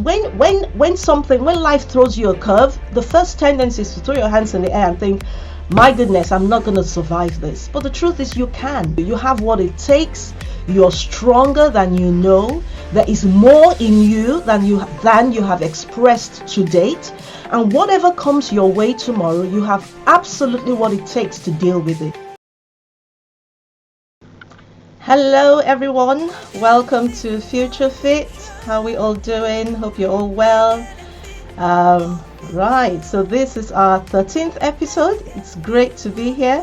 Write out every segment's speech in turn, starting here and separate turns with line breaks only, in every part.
when life throws you a curve, the first tendency is to throw your hands in the air and think, my goodness, I'm not going to survive this. But the truth is, you can. You have what it takes. You're stronger than you know. There is more in you than you have expressed to date. And whatever comes your way tomorrow, you have absolutely what it takes to deal with it. Hello everyone, welcome to Future Fit. How are we all doing? Hope you're all well. Right, so this is our 13th episode. It's great to be here.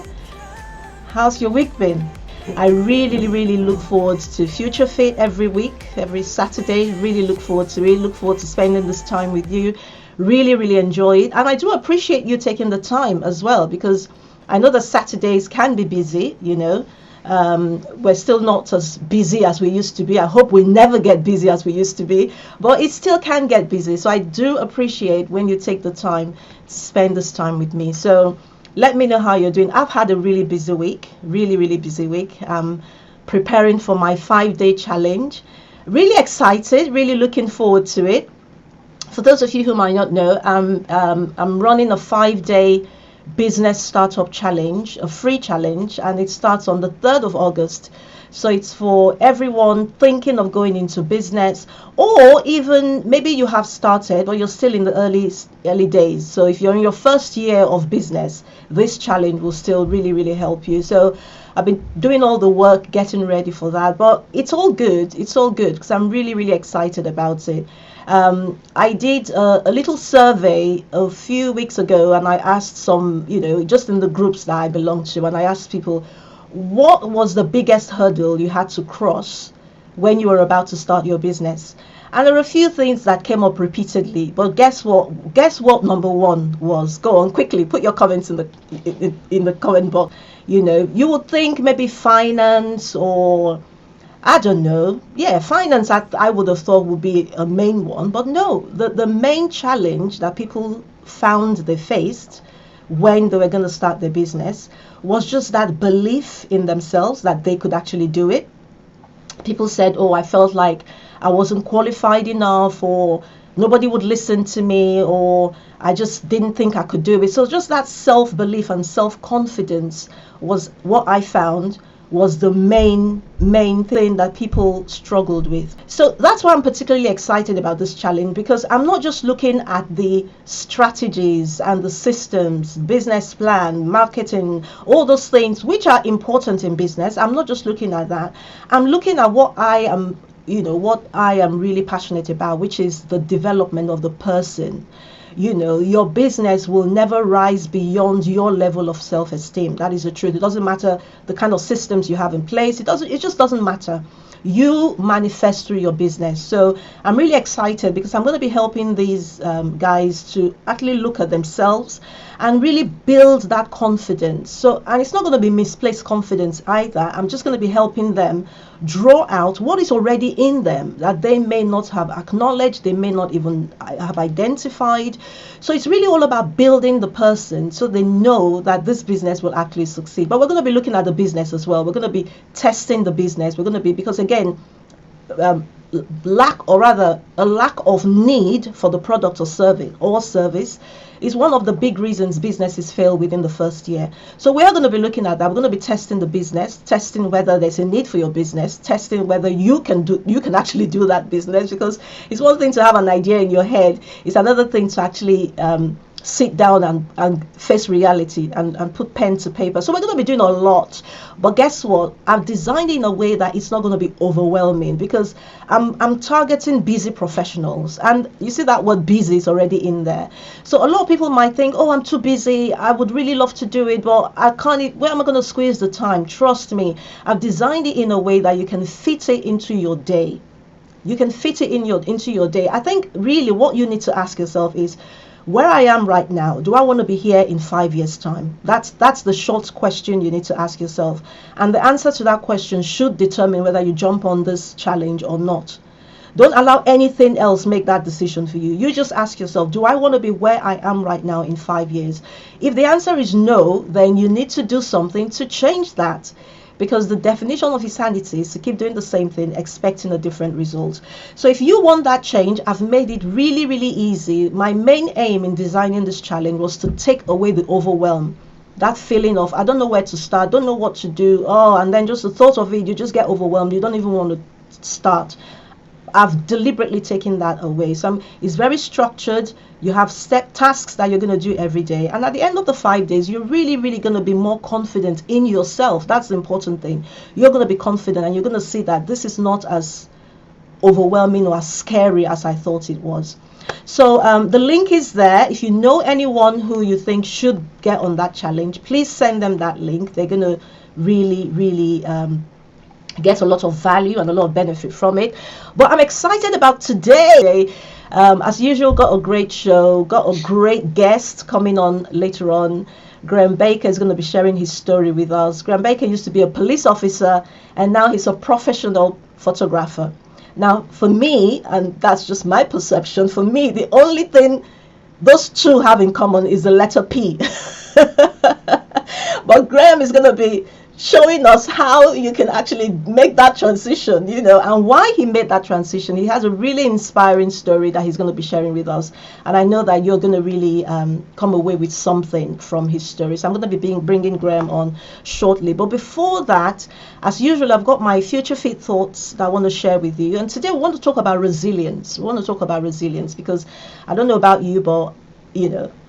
How's your week been? I really look forward to Future Fit every week, every Saturday. Really look forward to spending this time with you. Really enjoy it. And I do appreciate you taking the time as well, because I know that Saturdays can be busy, you know. We're still not as busy as we used to be. I hope we never get busy as we used to be, but it still can get busy. So I do appreciate when you take the time to spend this time with me. So let me know how you're doing. I've had a really busy week, really busy week. Preparing for my 5-day challenge. Really excited, really looking forward to it. For those of you who might not know, I'm running a 5-day business startup challenge, a free challenge, and it starts on the 3rd of August. So it's for everyone thinking of going into business, or even maybe you have started or you're still in the early days. So if you're in your first year of business, this challenge will still really help you. So I've been doing all the work getting ready for that, but it's all good because I'm really excited about it. I did a little survey a few weeks ago, and I asked some, just in the groups that I belong to, and I asked people, what was the biggest hurdle you had to cross when you were about to start your business? And there are a few things that came up repeatedly, but guess what number one was? Go on, quickly, put your comments in the comment box. You would think maybe finance, or I don't know. Yeah, finance I would have thought would be a main one, but no, the main challenge that people found they faced when they were going to start their business was just that belief in themselves that they could actually do it. People said, I felt like I wasn't qualified enough, or nobody would listen to me, or I just didn't think I could do it. So just that self-belief and self-confidence was what I found was the main thing that people struggled with. So that's why I'm particularly excited about this challenge, because I'm not just looking at the strategies and the systems, business plan, marketing, all those things which are important in business. I'm not just looking at that. I'm looking at what I am really passionate about, which is the development of the person. Your business will never rise beyond your level of self-esteem. That is the truth. It doesn't matter the kind of systems you have in place. It just doesn't matter. You manifest through your business. So I'm really excited because I'm going to be helping these guys to actually look at themselves and really build that confidence. And it's not going to be misplaced confidence either. I'm just going to be helping them draw out what is already in them that they may not have acknowledged, they may not even have identified. So it's really all about building the person so they know that this business will actually succeed. But we're going to be looking at the business as well. We're going to be testing the business. We're going to be, because again, a lack of need for the product or service is one of the big reasons businesses fail within the first year. So we are going to be looking at that. We're going to be testing the business, testing whether there's a need for your business, testing whether you can actually do that business, because it's one thing to have an idea in your head, it's another thing to actually sit down and face reality and put pen to paper. So we're going to be doing a lot, but guess what? I've designed it in a way that it's not going to be overwhelming, because I'm targeting busy professionals, and you see that word busy is already in there. So a lot of people might think, I'm too busy, I would really love to do it, but I can't. Where am I going to squeeze the time? Trust me, I've designed it in a way that you can fit it into your day. You can fit it into your day. I think really what you need to ask yourself is, where I am right now, do I want to be here in 5 years' time? That's the short question you need to ask yourself. And the answer to that question should determine whether you jump on this challenge or not. Don't allow anything else make that decision for you. You just ask yourself, do I want to be where I am right now in 5 years? If the answer is no, then you need to do something to change that. because the definition of insanity is to keep doing the same thing expecting a different result. So if you want that change, I've made it really, really easy. My main aim in designing this challenge was to take away the overwhelm, that feeling of I don't know where to start, don't know what to do, and then just the thought of it, you just get overwhelmed, you don't even want to start. I've deliberately taken that away. So it's very structured. You have set tasks that you're going to do every day, and at the end of the 5 days, you're really, really going to be more confident in yourself. That's the important thing. You're going to be confident, and you're going to see that this is not as overwhelming or as scary as I thought it was. So the link is there. If you know anyone who you think should get on that challenge, please send them that link. They're going to really, really get a lot of value and a lot of benefit from it. But I'm excited about today. As usual, got a great show, got a great guest coming on later on. Graham Baker is going to be sharing his story with us. Graham Baker used to be a police officer, and now he's a professional photographer. Now, for me, and that's just my perception, for me, the only thing those two have in common is the letter P. But Graham is going to be showing us how you can actually make that transition, and why he made that transition. He has a really inspiring story that he's going to be sharing with us, and I know that you're going to really come away with something from his story. So I'm going to be bringing Graham on shortly, but before that, as usual, I've got my future fit thoughts that I want to share with you. And today we want to talk about resilience. Because I don't know about you, but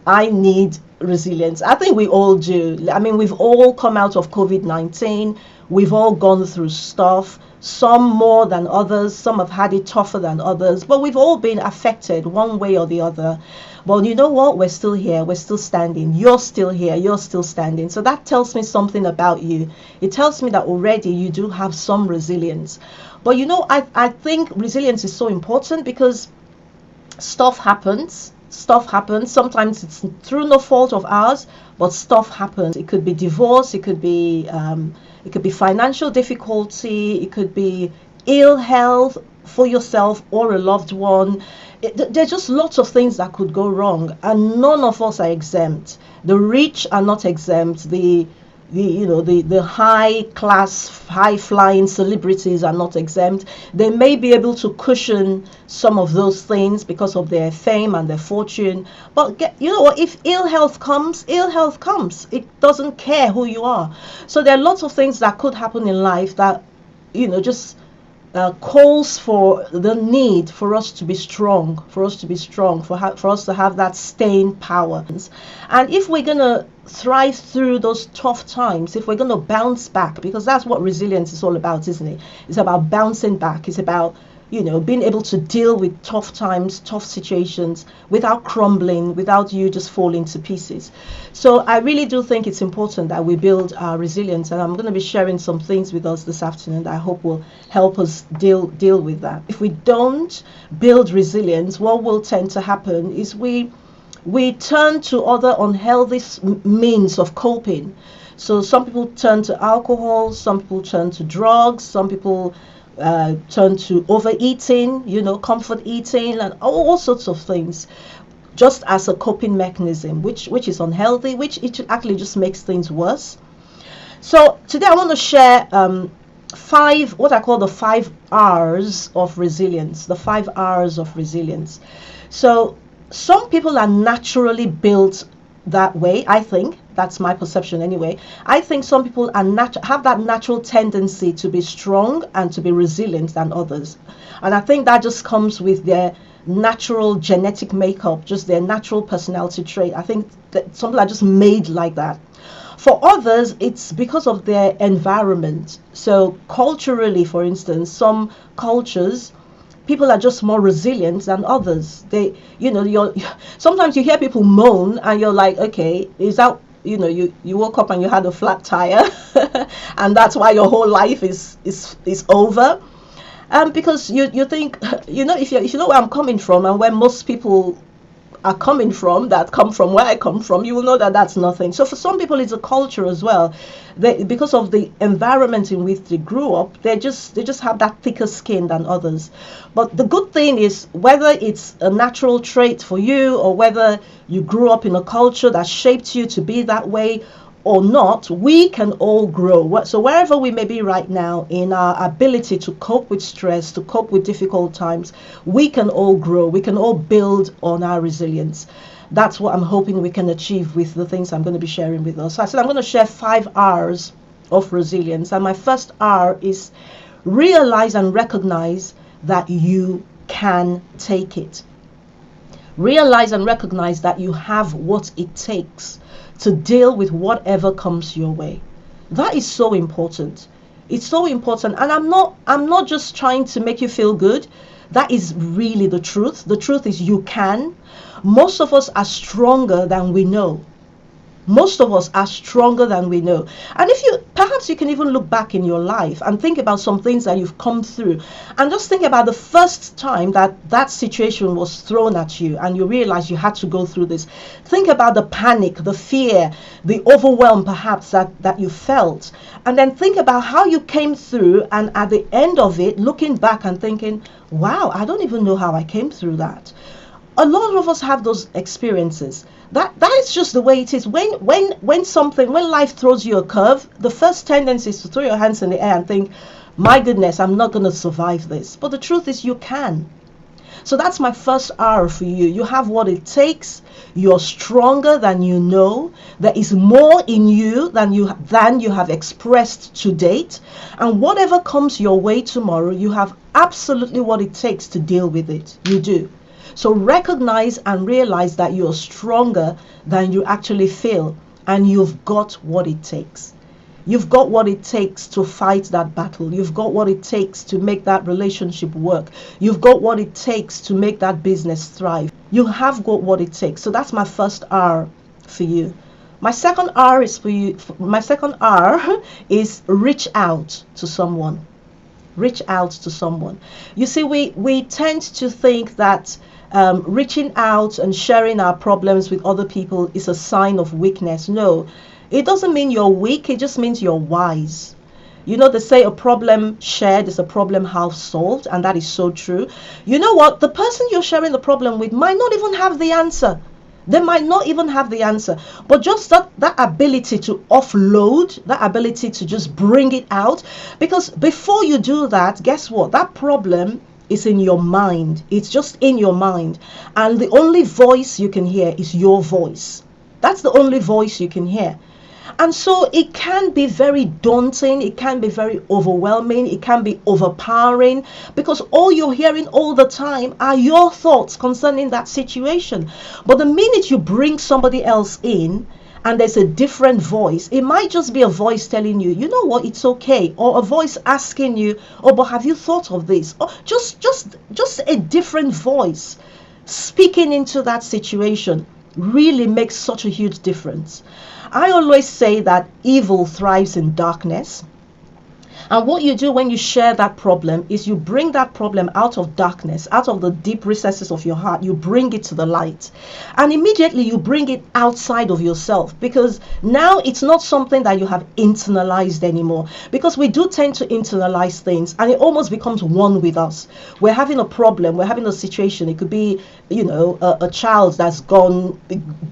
I need resilience. I think we all do. I mean, we've all come out of COVID-19. We've all gone through stuff, some more than others. Some have had it tougher than others, but we've all been affected one way or the other. Well, you know what? We're still here. We're still standing. You're still here. You're still standing. So that tells me something about you. It tells me that already you do have some resilience. But I think resilience is so important because stuff happens. Sometimes it's through no fault of ours, but stuff happens. It could be divorce, it could be financial difficulty, it could be ill health for yourself or a loved one. There's just lots of things that could go wrong, and none of us are exempt. The rich are not exempt. The high class, high flying celebrities are not exempt. They may be able to cushion some of those things because of their fame and their fortune. But if ill health comes, it doesn't care who you are. So there are lots of things that could happen in life that just calls for the need for us to be strong, for us to have that staying power. And if we're going to thrive through those tough times, if we're going to bounce back, because that's what resilience is all about, isn't it? It's about bouncing back. It's about being able to deal with tough times, tough situations without crumbling, without you just falling to pieces. So I really do think it's important that we build our resilience, and I'm going to be sharing some things with us this afternoon that I hope will help us deal with that. If we don't build resilience, what will tend to happen is we turn to other unhealthy means of coping. So some people turn to alcohol, some people turn to drugs, some people turn to overeating, comfort eating, and all sorts of things, just as a coping mechanism, which is unhealthy, which it actually just makes things worse. So today I want to share what I call the 5 R's of resilience. The 5 R's of resilience. So some people are naturally built that way. I think that's my perception anyway. I think some people have that natural tendency to be strong and to be resilient than others, and I think that just comes with their natural genetic makeup, just their natural personality trait. I think that some people are just made like that. For others, it's because of their environment. So culturally, for instance, some cultures, people are just more resilient than others. Sometimes you hear people moan and you're like, okay, is that, you woke up and you had a flat tire and that's why your whole life is over. Because you think, if you know where I'm coming from and where most people are coming from, that come from where I come from, you will know that that's nothing. So for some people, it's a culture as well. Because of the environment in which they grew up, they just have that thicker skin than others. But the good thing is, whether it's a natural trait for you or whether you grew up in a culture that shaped you to be that way, or not, we can all grow. So wherever we may be right now in our ability to cope with stress, to cope with difficult times, we can all grow. We can all build on our resilience. That's what I'm hoping we can achieve with the things I'm going to be sharing with us. So I said I'm going to share 5 R's of resilience. And my first R is realize and recognize that you can take it. Realize and recognize that you have what it takes to deal with whatever comes your way. That is so important. It's so important. And I'm not just trying to make you feel good. That is really the truth. The truth is you can. Most of us are stronger than we know. Most of us are stronger than we know. And perhaps you can even look back in your life and think about some things that you've come through, and just think about the first time that situation was thrown at you and you realized you had to go through this. Think about the panic, the fear, the overwhelm perhaps that you felt. And then think about how you came through, and at the end of it, looking back and thinking, wow, I don't even know how I came through that. A lot of us have those experiences. That is just the way it is. When life throws you a curve, the first tendency is to throw your hands in the air and think, my goodness, I'm not going to survive this. But the truth is you can. So that's my first R for you. You have what it takes. You're stronger than you know. There is more in you than you have expressed to date. And whatever comes your way tomorrow, you have absolutely what it takes to deal with it. You do. So recognize and realize that you're stronger than you actually feel, and you've got what it takes. You've got what it takes to fight that battle. You've got what it takes to make that relationship work. You've got what it takes to make that business thrive. You have got what it takes. So that's my first R for you. My second R is for you. My second R is reach out to someone. Reach out to someone. You see, we tend to think that reaching out and sharing our problems with other people is a sign of weakness. No, it doesn't mean you're weak. It just means you're wise. You know, they say a problem shared is a problem half solved, and that is so true. You know what? The person you're sharing the problem with might not even have the answer. They might not even have the answer, but just that ability to offload, that ability to just bring it out. Because before you do that, guess what? That problem is in your mind. It's just in your mind. And the only voice you can hear is your voice. That's the only voice you can hear. And so it can be very daunting, it can be very overwhelming, it can be overpowering, because all you're hearing all the time are your thoughts concerning that situation. But the minute you bring somebody else in, and there's a different voice, it might just be a voice telling you, you know what, it's okay, or a voice asking you, oh, but have you thought of this? Or just a different voice speaking into that situation really makes such a huge difference. I always say that evil thrives in darkness. And what you do when you share that problem is you bring that problem out of darkness, out of the deep recesses of your heart. You bring it to the light. And immediately you bring it outside of yourself, because now it's not something that you have internalized anymore. Because we do tend to internalize things, and it almost becomes one with us. We're having a problem, we're having a situation. It could be, a child that's gone,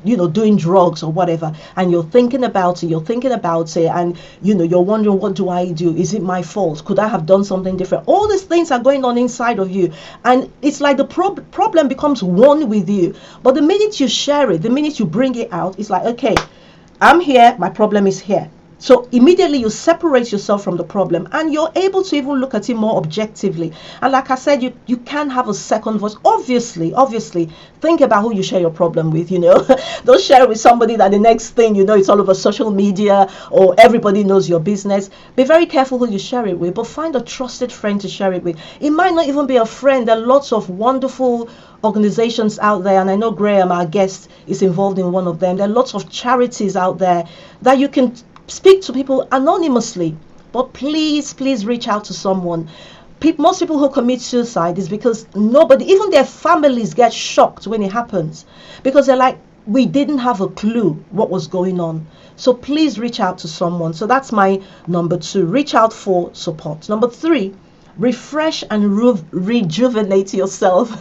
doing drugs or whatever. And you're thinking about it, and, you're wondering, what do I do? Is it my fault? Could I have done something different? All these things are going on inside of you, and it's like the problem becomes one with you. But the minute you share it, the minute you bring it out, it's like, okay, I'm here, my problem is here. So immediately you separate yourself from the problem, and you're able to even look at it more objectively. And like I said, you can have a second voice. Obviously, think about who you share your problem with. Don't share it with somebody that the next thing it's all over social media, or everybody knows your business. Be very careful who you share it with, but find a trusted friend to share it with. It might not even be a friend. There are lots of wonderful organizations out there, and I know Graham, our guest, is involved in one of them. There are lots of charities out there that you can speak to people anonymously. But please reach out to someone. Most people who commit suicide is because nobody, even their families, get shocked when it happens, because they're like, we didn't have a clue what was going on. So please reach out to someone. So that's my number 2. Reach out for support. Number 3, refresh and rejuvenate yourself.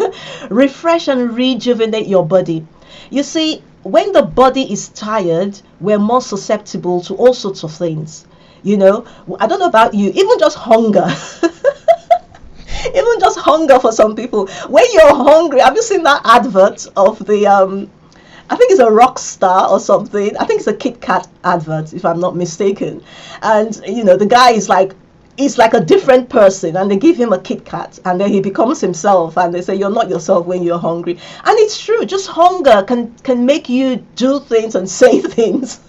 Refresh and rejuvenate your body. You see, when the body is tired, we're more susceptible to all sorts of things. You know, I don't know about you, even just hunger. Even just hunger for some people. When you're hungry, have you seen that advert of the I think it's a rock star or something. I think it's a Kit Kat advert, if I'm not mistaken. And you know, the guy is like, he's like a different person, and they give him a Kit Kat, and then he becomes himself, and they say you're not yourself when you're hungry. And it's true, just hunger can make you do things and say things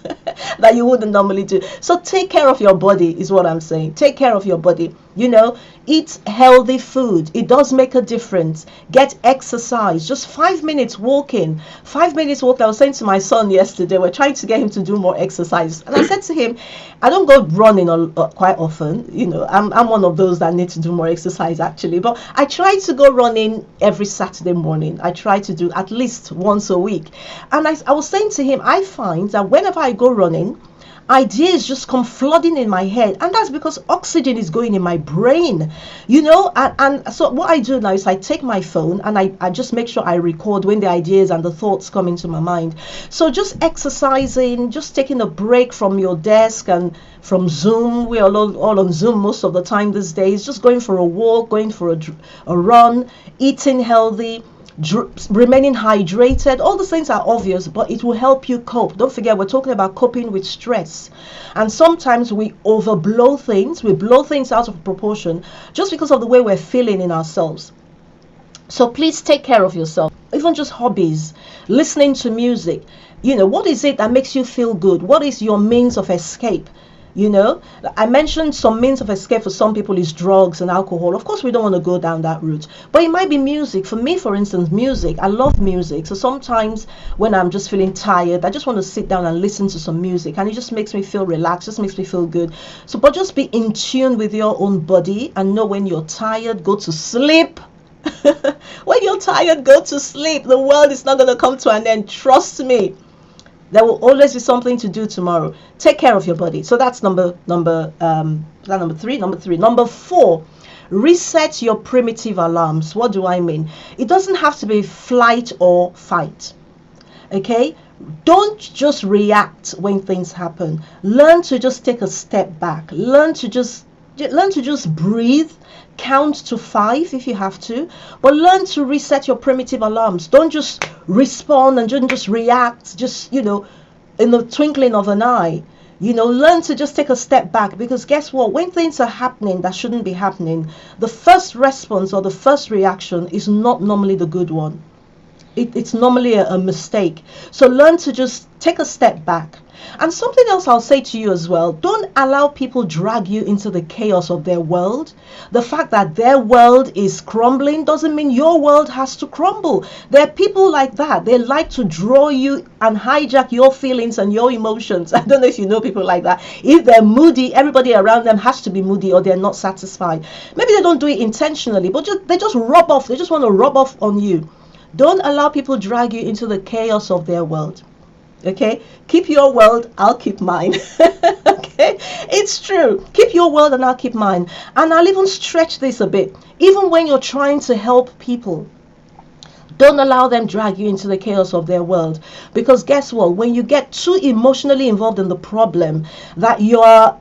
that you wouldn't normally do. So take care of your body is what I'm saying. Take care of your body. You know, eat healthy food. It does make a difference. Get exercise. Just 5 minutes walking. 5 minutes walking. I was saying to my son yesterday, we're trying to get him to do more exercise. And I said to him, I don't go running quite often. You know, I'm one of those that need to do more exercise actually. But I try to go running every Saturday morning. I try to do at least once a week. And I was saying to him, I find that whenever I go running, ideas just come flooding in my head, and that's because oxygen is going in my brain, you know. And so what I do now is I take my phone and I just make sure I record when the ideas and the thoughts come into my mind. So just exercising, just taking a break from your desk and from Zoom. We're all on Zoom most of the time these days. Just going for a walk, going for a run, eating healthy, remaining hydrated. All those things are obvious, but it will help you cope. Don't forget, we're talking about coping with stress, and sometimes we overblow things. We blow things out of proportion just because of the way we're feeling in ourselves. So please take care of yourself. Even just hobbies, listening to music. You know, what is it that makes you feel good? What is your means of escape? You know, I mentioned some means of escape for some people is drugs and alcohol. Of course, we don't want to go down that route, but it might be music. For me, for instance, music. I love music. So sometimes when I'm just feeling tired, I just want to sit down and listen to some music, and it just makes me feel relaxed, just makes me feel good. So, but just be in tune with your own body and know when you're tired, go to sleep. When you're tired, go to sleep. The world is not going to come to an end. Trust me. There will always be something to do tomorrow. Take care of your body. So that's number three. Number 4, reset your primitive alarms. What do I mean? It doesn't have to be flight or fight. Okay? Don't just react when things happen. Learn to just take a step back. Learn to just breathe. Count to 5 if you have to, but learn to reset your primitive alarms. Don't just respond and don't just react, just, you know, in the twinkling of an eye. You know, learn to just take a step back, because guess what? When things are happening that shouldn't be happening, the first response or the first reaction is not normally the good one. It's normally a mistake. So learn to just take a step back. And something else I'll say to you as well, don't allow people drag you into the chaos of their world. The fact that their world is crumbling doesn't mean your world has to crumble. There are people like that. They like to draw you and hijack your feelings and your emotions. I don't know if you know people like that. If they're moody, everybody around them has to be moody, or they're not satisfied. Maybe they don't do it intentionally, but they just rub off. They just want to rub off on you. Don't allow people drag you into the chaos of their world. Okay, keep your world, I'll keep mine. Okay, it's true. Keep your world and I'll keep mine. And I'll even stretch this a bit. Even when you're trying to help people, don't allow them drag you into the chaos of their world. Because guess what? When you get too emotionally involved in the problem, that you're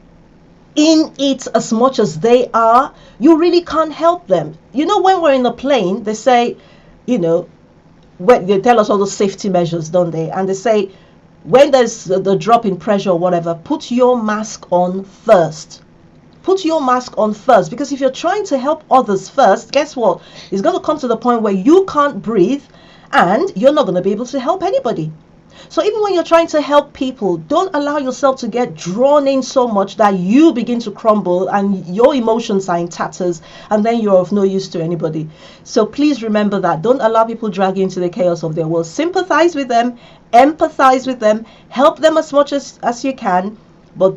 in it as much as they are, you really can't help them. You know, when we're in a plane, they say, you know, when they tell us all those safety measures, don't they? And they say, when there's the drop in pressure or whatever, put your mask on first. Put your mask on first, because if you're trying to help others first, guess what? It's going to come to the point where you can't breathe and you're not going to be able to help anybody. So even when you're trying to help people, don't allow yourself to get drawn in so much that you begin to crumble and your emotions are in tatters, and then you're of no use to anybody. So please remember that. Don't allow people drag you into the chaos of their world. Sympathize with them, empathize with them, help them as much as you can, but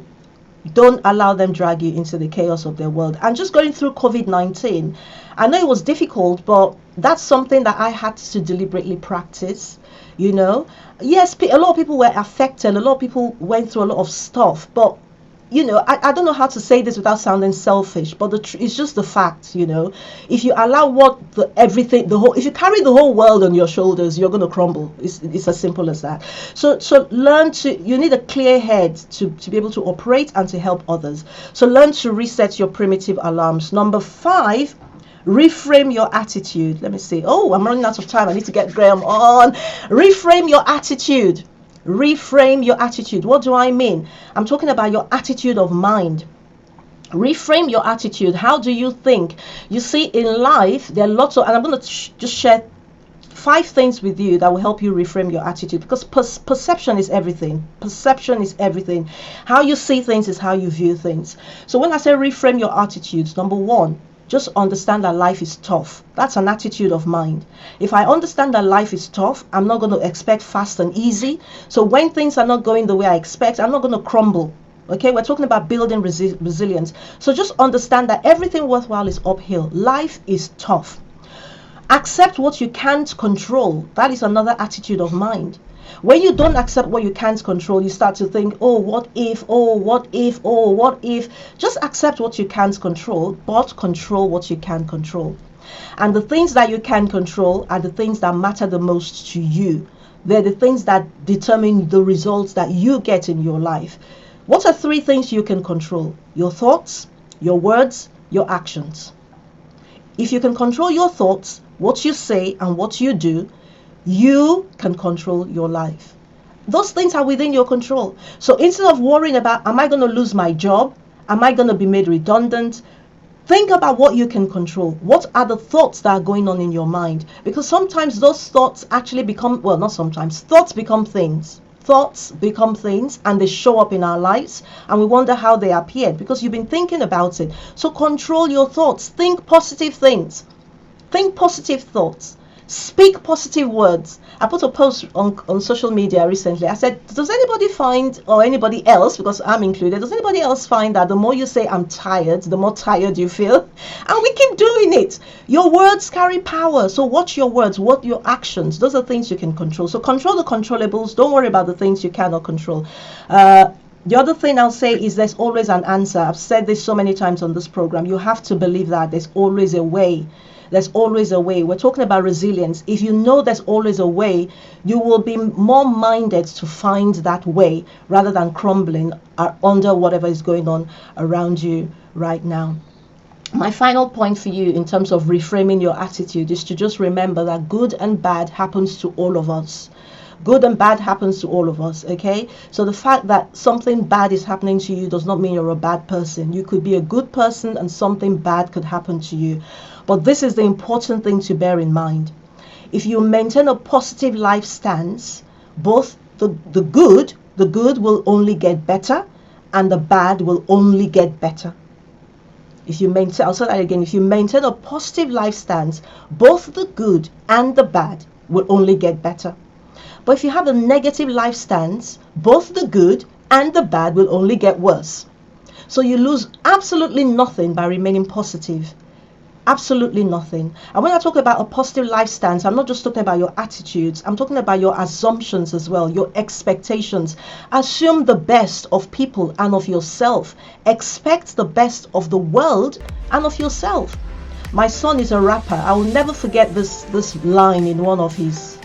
don't allow them drag you into the chaos of their world. And just going through COVID-19, I know it was difficult, but that's something that I had to deliberately practice. Yes, a lot of people were affected, a lot of people went through a lot of stuff, but I don't know how to say this without sounding selfish, but it's just the fact. If you allow if you carry the whole world on your shoulders, you're going to crumble. It's as simple as that. So you need a clear head to be able to operate and to help others. So learn to reset your primitive alarms. Number 5, reframe your attitude. Let me see. Oh, I'm running out of time. I need to get Graham on. Reframe your attitude. Reframe your attitude. What do I mean? I'm talking about your attitude of mind. Reframe your attitude. How do you think? You see, in life, there are lots of, and I'm going to just share 5 things with you that will help you reframe your attitude, because perception is everything. Perception is everything. How you see things is how you view things. So when I say reframe your attitudes, number 1, just understand that life is tough. That's an attitude of mind. If I understand that life is tough, I'm not going to expect fast and easy. So when things are not going the way I expect, I'm not going to crumble. Okay, we're talking about building resilience. So just understand that everything worthwhile is uphill. Life is tough. Accept what you can't control. That is another attitude of mind. When you don't accept what you can't control, you start to think, oh, what if, oh, what if, oh, what if. Just accept what you can't control, but control what you can control. And the things that you can control are the things that matter the most to you. They're the things that determine the results that you get in your life. What are 3 things you can control? Your thoughts, your words, your actions. If you can control your thoughts, what you say and what you do, you can control your life. Those things are within your control. So instead of worrying about, am I going to lose my job? Am I going to be made redundant? Think about what you can control. What are the thoughts that are going on in your mind? Because sometimes those thoughts actually become, well, not sometimes, thoughts become things. Thoughts become things and they show up in our lives and we wonder how they appeared because you've been thinking about it. So control your thoughts. Think positive things. Think positive thoughts. Speak positive words. I put a post on social media recently. I said, does anybody find, or anybody else, because I'm included, does anybody else find that the more you say I'm tired, the more tired you feel? And we keep doing it. Your words carry power. So watch your words, what your actions. Those are things you can control. So control the controllables. Don't worry about the things you cannot control. The other thing I'll say is there's always an answer. I've said this so many times on this program. You have to believe that there's always a way. There's always a way. We're talking about resilience. If you know there's always a way, you will be more minded to find that way rather than crumbling under whatever is going on around you right now. My final point for you in terms of reframing your attitude is to just remember that good and bad happens to all of us. Good and bad happens to all of us, okay? So the fact that something bad is happening to you does not mean you're a bad person. You could be a good person and something bad could happen to you. But this is the important thing to bear in mind. If you maintain a positive life stance, both the good will only get better and the bad will only get better. If you maintain, I'll say that again, if you maintain a positive life stance, both the good and the bad will only get better. But if you have a negative life stance, both the good and the bad will only get worse. So you lose absolutely nothing by remaining positive. Absolutely nothing. And when I talk about a positive life stance, I'm not just talking about your attitudes. I'm talking about your assumptions as well, your expectations. Assume the best of people and of yourself. Expect the best of the world and of yourself. My son is a rapper. I will never forget this line in one of his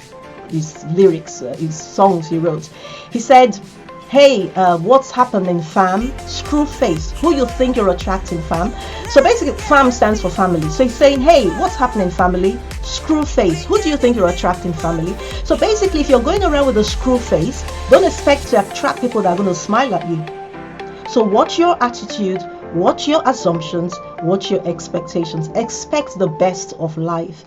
lyrics, his songs he wrote. He said, hey, what's happening, fam? Screw face. Who you think you're attracting, fam? So basically, fam stands for family. So he's saying, hey, what's happening, family? Screw face. Who do you think you're attracting, family? So basically, if you're going around with a screw face, don't expect to attract people that are going to smile at you. So watch your attitude, watch your assumptions, watch your expectations. Expect the best of life.